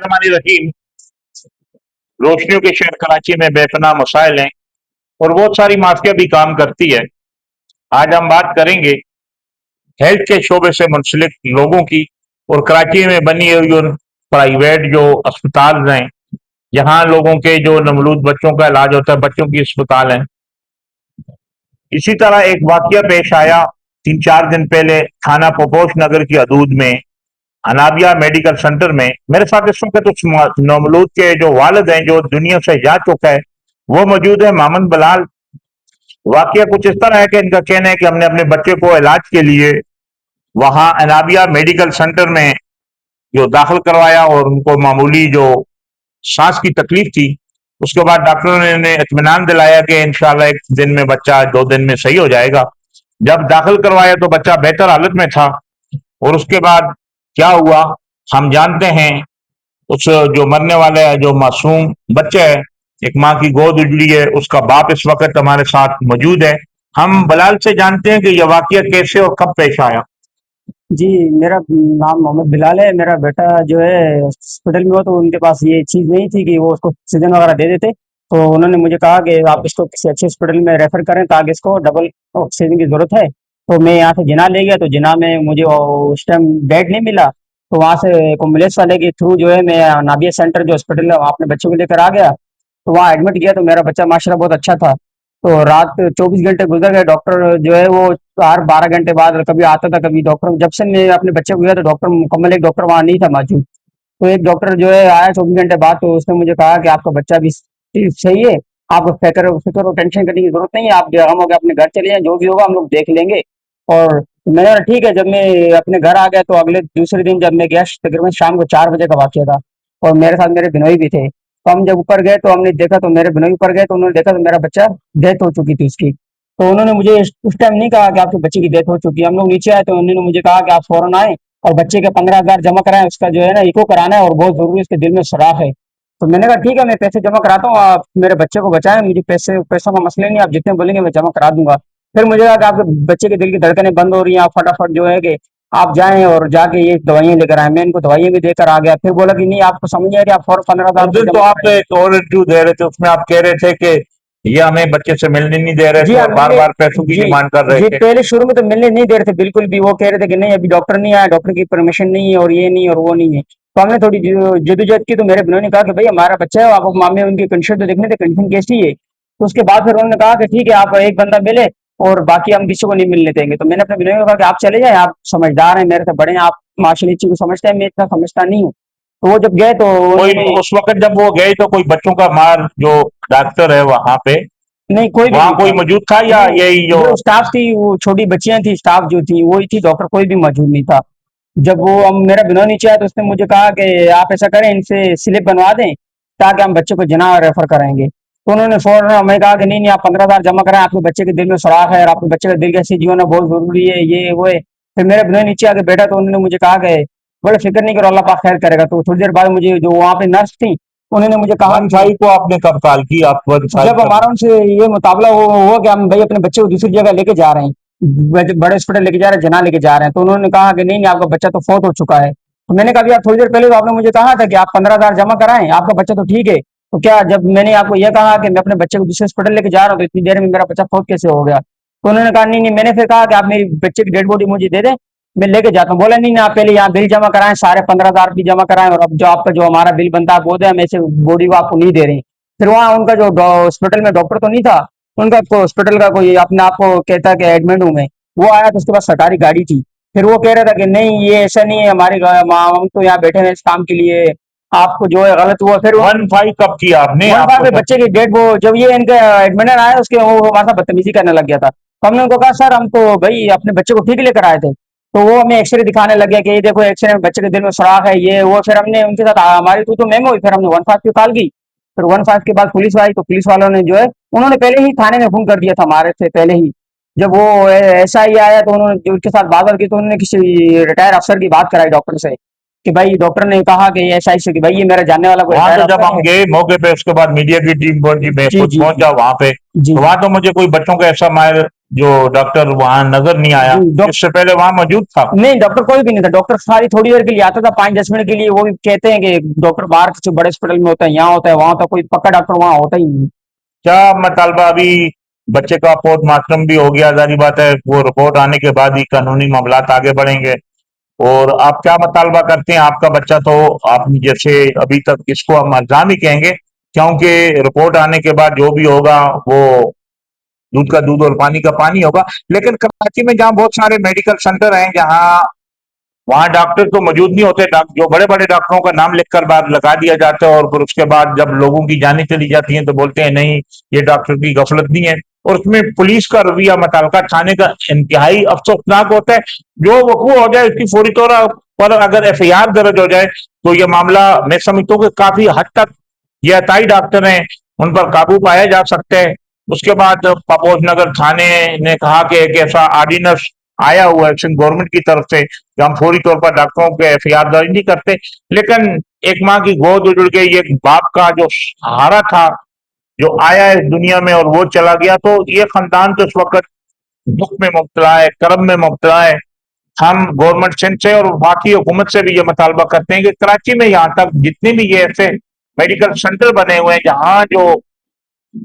रहीम। रोशनियों के शहर कराची में बेपनाह मसाइल हैं और बहुत सारी माफिया भी काम करती है। आज हम बात करेंगे हेल्थ के शोबे से मुंसलिक लोगों की और कराची में बनी हुई उन प्राइवेट जो अस्पताल हैं, जहाँ लोगों के जो नवलूद बच्चों का इलाज होता है, बच्चों की अस्पताल हैं। इसी तरह एक वाकया पेश आया 3-4 दिन पहले थाना पोपोश नगर की हदूद में अनाबिया मेडिकल सेंटर में। मेरे साथ इस वक्त उस नवलूद के जो वालिद हैं, जो दुनिया से जा चुका है, वो मौजूद है, मोहम्मद बिलाल। वाकया कुछ इस तरह है कि इनका कहना है कि हमने अपने बच्चे को इलाज के लिए वहां अनाबिया मेडिकल सेंटर में जो दाखिल करवाया और उनको मामूली जो सांस की तकलीफ थी, उसके बाद डॉक्टरों ने इन्हें इत्मीनान दिलाया कि इंशाल्लाह 1 दिन में बच्चा 2 दिन में सही हो जाएगा। जब दाखिल करवाया तो बच्चा बेहतर हालत में था और उसके बाद क्या हुआ हम जानते हैं। उस जो मरने वाले है, जो मासूम बच्चा है, एक माँ की गोद उजड़ी है, उसका बाप इस वक्त हमारे साथ मौजूद है। हम बलाल से जानते हैं कि यह वाकया कैसे और कब पेश आया। जी, मेरा नाम मोहम्मद बिलाल है। मेरा बेटा जो है हॉस्पिटल में हो तो उनके पास ये चीज़ नहीं थी कि वो उसको ऑक्सीजन वगैरह दे देते। तो उन्होंने मुझे कहा कि आप इसको किसी अच्छे हॉस्पिटल में रेफ़र करें ताकि इसको डबल ऑक्सीजन की ज़रूरत है। तो मैं यहाँ से जिन्ना ले गया, तो जिन्ना में मुझे उस टाइम बेड नहीं मिला। तो वहाँ से एम्बुलेंस वाले के थ्रू जो है मैं नाभिया सेंटर जो हॉस्पिटल है वहाँ अपने बच्चे को लेकर आ गया। तो वहाँ एडमिट किया तो मेरा बच्चा माशाल्लाह बहुत अच्छा था। तो रात 24 घंटे गुजर गए। डॉक्टर जो है वो हर 12 घंटे बाद कभी आता था, कभी डॉक्टर जब से मैं अपने बच्चे को गया तो डॉक्टर मुकम्मल एक डॉक्टर वहाँ नहीं था मौजूद। तो एक डॉक्टर जो है आया 24 घंटे बाद, तो उसने मुझे कहा कि आपका बच्चा भी सही है, आपको फिक्र फिक्र और टेंशन करने की जरूरत नहीं है, आप बेगम होकर अपने घर चले जाएं, जो भी होगा हम लोग देख लेंगे। और मैंने कहा ठीक है। जब मैं अपने घर आ गया तो अगले दूसरे दिन जब मैं गया तकरीबन शाम को 4 बजे का वाकया था और मेरे साथ मेरे बिनोई भी थे। तो हम जब ऊपर गए तो हमने देखा, तो मेरे बिनोई ऊपर गए तो उन्होंने देखा तो मेरा बच्चा डेथ हो चुकी थी उसकी। तो उन्होंने मुझे उस टाइम नहीं कहा कि आपके बच्चे की डेथ हो चुकी है। हम लोग नीचे आए तो उन्होंने मुझे कहा कि आप फौरन आए और बच्चे के 15,000 जमा कराएं, उसका जो है ना इको कराना है और बहुत जरूरी है, उसके दिल में सुराख है। तो मैंने कहा ठीक है, मैं पैसे जमा कराता हूँ, आप मेरे बच्चे को बचाएं, मुझे पैसों का मसला नहीं है, आप जितने बोलेंगे मैं जमा करा दूंगा। फिर मुझे लगा कि आपके बच्चे के दिल की धड़कनें बंद हो रही हैं, आप फटाफट जो है कि आप जाएं और जाके ये दवाइयां लेकर आए। मैं इनको दवाइयां भी देकर आ गया। फिर बोला कि नहीं, आपको समझ नहीं आ रही, आप फौरन 15,000 उस रुपये दिन तो जमा आप कराएं। एक और इंटरव्यू दे रहे थे, उसमें आप कह रहे थे कि ये हमें बच्चे से मिलने नहीं दे रहे जी थे हाँ, और बार मिलने। बार पैसों की जी, डिमांड कर रहे जी, थे। पहले शुरू में तो मिलने नहीं दे रहे थे बिल्कुल भी। वो कह रहे थे कि नहीं, अभी डॉक्टर नहीं आया, डॉक्टर की परमिशन नहीं है और ये नहीं और वो नहीं है। तो हमने थोड़ी जदोजहद की, तो मेरे बहनों ने कहा कि भाई हमारा बच्चा है, आप मामले उनकी कंडीशन तो देखने थे, कंडीशन कैसी है। तो उसके बाद फिर उन्होंने कहा कि ठीक है, आप एक बंदा मिले और बाकी हम किसी को नहीं मिलने देंगे। तो मैंने अपने बहनों को कहा कि आप चले जाएं, आप समझदार हैं, मेरे से बड़े हैं, आप माशाल्लाह इस चीज को समझते हैं, मैं इतना समझता नहीं हूँ। तो वो जब गए तो कोई उन्होंने उस वक्त जब वो गए तो कोई बच्चों का मार जो डॉक्टर है वहां पे, नहीं, कोई भी वहां नहीं कोई था। मौजूद था या नहीं, यही जो। जो स्टाफ थी वो छोटी बच्चियां थी, स्टाफ जो थी वही थी, डॉक्टर कोई भी मौजूद नहीं था। जब वो हम मेरा बिनोय नीचे आया तो उसने मुझे कहा कि आप ऐसा करें, इनसे स्लिप बनवा दें ताकि हम बच्चे को जना रेफर कराएंगे। तो उन्होंने फौरन हमें कहा कि नहीं नहीं, आप 15,000 जमा कराएं, आपके बच्चे के दिल में सुराख है और आपके बच्चे का दिल का सही जीवन बहुत जरूरी है, ये वो है। फिर मेरा बिनोय नीचे आके बैठा तो उन्होंने मुझे कहा कि बोले फिक्र नहीं करो, अल्लाह पाक खैर करेगा। तो थोड़ी देर बाद मुझे जो वहाँ पे नर्स थी उन्होंने मुझे कहा वन कि फाइव को आपने कब कॉल की, आप वन फाइव जब कब। हमारा उनसे ये मुकाबला हुआ कि हम भाई अपने बच्चे को दूसरी जगह लेके जा रहे हैं, बड़े हॉस्पिटल लेके जा रहे हैं, जना लेके जा रहे हैं, तो उन्होंने कहा कि नहीं नहीं, आपका बच्चा तो फौत हो चुका है। तो मैंने कहा यार, थोड़ी देर पहले तो आपने मुझे कहा था कि आप 15,000 जमा कराएं, आपका बच्चा तो ठीक है। तो क्या जब मैंने आपको यह कहा कि मैं अपने बच्चे को दूसरे हॉस्पिटल लेके जा रहा हूँ तो इतनी देर में मेरा बच्चा फौत कैसे हो गया? तो उन्होंने कहा नहीं नहीं, मैंने फिर कहा कि आप मेरी बच्चे की डेड बॉडी मुझे दे दें, मैं लेके जाता हूँ। बोला नहीं नहीं, आप पहले यहाँ बिल जमा कराएं, सारे 15,000 भी जमा कराएं और अब जो आपका जो हमारा बिल बनता है वो दे, हम ऐसे बॉडी को आपको नहीं दे रहे हैं। फिर वहाँ उनका जो हॉस्पिटल में डॉक्टर तो नहीं था, उनका हॉस्पिटल का कोई अपने आप को कहता है कि एडमिट हूँ मैं, वो आया तो उसके पास सरकारी गाड़ी थी। फिर वो कह रहा था कि नहीं ये ऐसा नहीं है, हमारे हम तो यहाँ बैठे हैं इस काम के लिए, आपको जो है गलत हुआ। फिर वन फाइव कब किया आपने, वन बार आपको में जब। बच्चे की डेट, वो जब ये इनका एडमिनर आया उसके वो हमारे साथ बदतमीजी करने लग गया था। तो हमने उनको कहा सर हम तो भाई अपने बच्चे को ठीक लेकर आए थे। तो वो हमें एक्सरे दिखाने लग गया कि ये देखो एक्सरे में बच्चे के दिल में सुराख है, ये वो। फिर हमने उनके साथ हमारी तो मेमो हुई, फिर हमने 15 की कॉल की। फिर 15 के बाद पुलिस आई तो पुलिस वालों ने जो है उन्होंने पहले ही थाने में फोन कर दिया था हमारे से पहले ही। जब वो एसआई आया तो उन्होंने उनके साथ बात की तो उन्होंने किसी रिटायर अफसर की बात कराई डॉक्टर से कि भाई डॉक्टर ने कहा कि ऐसा ऐसे कि भाई ये मेरा जानने वाला कोई वहां तो रिटायर्ड जब अफसर हम है। गए मौके पे, उसके बाद मीडिया की टीम पहुंची, मैं जी खुद जी जी पहुंचा वहां पे, जी तो वहां तो मुझे कोई बच्चों का ऐसा माहिर जो डॉक्टर वहां नजर नहीं आया। जी डॉक्टर इससे पहले वहां मौजूद था। नहीं, डॉक्टर कोई भी नहीं था। डॉक्टर सारी थोड़ी देर के लिए आता था, 5-10 मिनट के लिए। वो भी कहते हैं कि डॉक्टर बाहर किसी बड़े हॉस्पिटल में होता है, यहाँ होता है, वहां होता है, कोई पक्का डॉक्टर वहां होता ही नहीं। क्या मतालबा अभी बच्चे का पोस्टमार्टम भी हो गया, जारी बात है वो रिपोर्ट आने के बाद ही कानूनी मामलात आगे बढ़ेंगे। और आप क्या मुतालबा करते हैं? आपका बच्चा तो आप जैसे अभी तक इसको हम इल्जाम ही कहेंगे, क्योंकि रिपोर्ट आने के बाद जो भी होगा वो दूध का दूध और पानी का पानी होगा। लेकिन कराची में जहां बहुत सारे मेडिकल सेंटर हैं, जहां वहां डॉक्टर तो मौजूद नहीं होते, जो बड़े बड़े डॉक्टरों का नाम लिखकर बाद लगा दिया जाता है, और फिर उसके बाद जब लोगों की जानें चली जाती हैं तो बोलते हैं नहीं, ये डॉक्टर की गफलत नहीं है। और उसमें पुलिस का रवैया मुतल्लिका थाने का इंतहाई अफसोसनाक होता है। जो वकूअ हो जाए उसकी फौरी तौर पर अगर एफआईआर दर्ज हो जाए तो ये मामला, मैं समझता हूँ कि काफी हद तक ये अताई डॉक्टर हैं, उन पर काबू पाया जा सकता है। उसके बाद पापोश नगर थाने ने कहा कि एक ऐसा ऑर्डिनेंस आया हुआ है गवर्नमेंट की तरफ से कि हम फौरी तौर पर डॉक्टरों के एफआईआर दर्ज नहीं करते। लेकिन एक माँ की गोद उजड़ गई, एक बाप का जो सहारा था, जो आया इस दुनिया में और वो चला गया, तो ये खानदान तो इस वक्त दुख में मुब्तला है, कर्म में मुब्तला है। हम गवर्नमेंट सिंध से और बाकी हुकूमत से भी ये मुतालबा करते हैं कि कराची में यहाँ तक जितने भी ये ऐसे मेडिकल सेंटर बने हुए हैं, जहाँ जो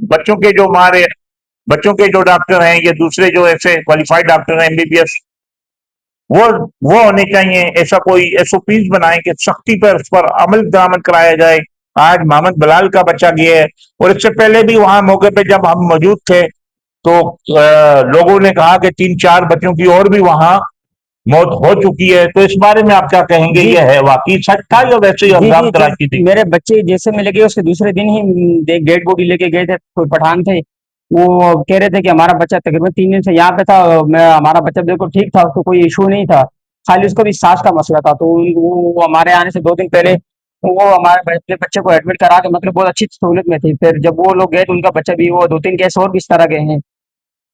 बच्चों के जो हमारे बच्चों के जो डॉक्टर हैं, ये दूसरे जो ऐसे क्वालिफाइड डॉक्टर हैं एमबीबीएस, वो वो होने चाहिए। ऐसा कोई एसओपीज बनाए कि सख्ती पर उस पर अमल दरामद कराया जाए। आज मोहम्मद बिलाल का बच्चा गया है, और इससे पहले भी वहां मौके पे जब हम मौजूद थे तो लोगों ने कहा कि 3-4 बच्चों की और भी वहां मौत हो चुकी है। तो इस बारे में आप क्या कहेंगे? जी ये है वाकई सच था या वैसे ही जी अफवाह जी, जब तराशी थी? मेरे बच्चे जैसे मिले गए उसके दूसरे दिन ही डेड बॉडी लेके गए थे, कोई पठान थे। वो कह रहे थे कि हमारा बच्चा तकरीबन 3 दिन से यहाँ पे था। मैं हमारा बच्चा बिल्कुल ठीक था, उसको कोई इशू नहीं था, खाली उसको भी सांस का मसला था। तो वो हमारे आने से 2 दिन पहले वो हमारे बच्चे को एडमिट करा के, मतलब बहुत अच्छी सहूलत में थी। फिर जब वो लोग गए तो उनका बच्चा भी, वो 2-3 केस और भी इस तरह गए हैं।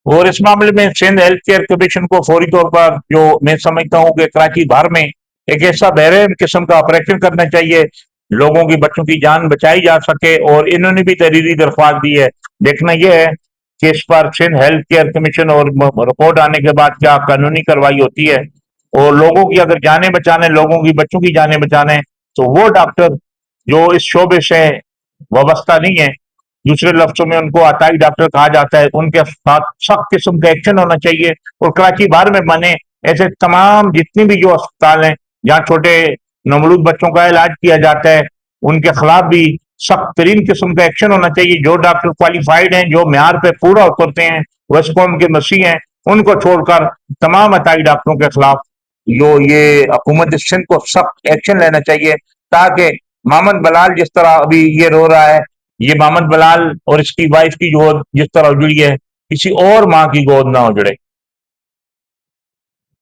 और इस मामले में सिंध हेल्थ केयर कमीशन को फौरी तौर पर, जो मैं समझता हूँ कि कराची भर में एक ऐसा बहरहाल किस्म का ऑपरेशन करना चाहिए, लोगों की बच्चों की जान बचाई जा सके। और इन्होंने भी तहरीरी दरख्वास्त दी है। देखना यह है कि इस पर सिंध हेल्थ केयर कमीशन और रिपोर्ट आने के बाद क्या कानूनी कार्रवाई होती है। और लोगों की अगर जानें बचाने, लोगों की बच्चों की जानें बचाने, तो वो डॉक्टर जो इस शोबे से वाबस्ता नहीं है, दूसरे लफ्जों में उनको अताई डॉक्टर कहा जाता है, उनके साथ सख्त किस्म का एक्शन होना चाहिए। और कराची भर में बने ऐसे तमाम जितने भी जो अस्पताल हैं जहाँ छोटे नवलूद बच्चों का इलाज किया जाता है, उनके खिलाफ भी सख्त तरीन किस्म का एक्शन होना चाहिए। जो डॉक्टर क्वालिफाइड हैं, जो म्यार पे पूरा उतरते हैं, वैसे कौम के मसीह हैं, उनको छोड़कर तमाम अताई डॉक्टरों के खिलाफ जो ये हुकूमत सिंध को सख्त एक्शन लेना चाहिए, ताकि मोहम्मद बलाल जिस तरह अभी ये रो रहा है, ये मोहम्मद बलाल और इसकी वाइफ की गोद जिस तरह उजड़ी है, किसी और माँ की गोद ना उजड़े।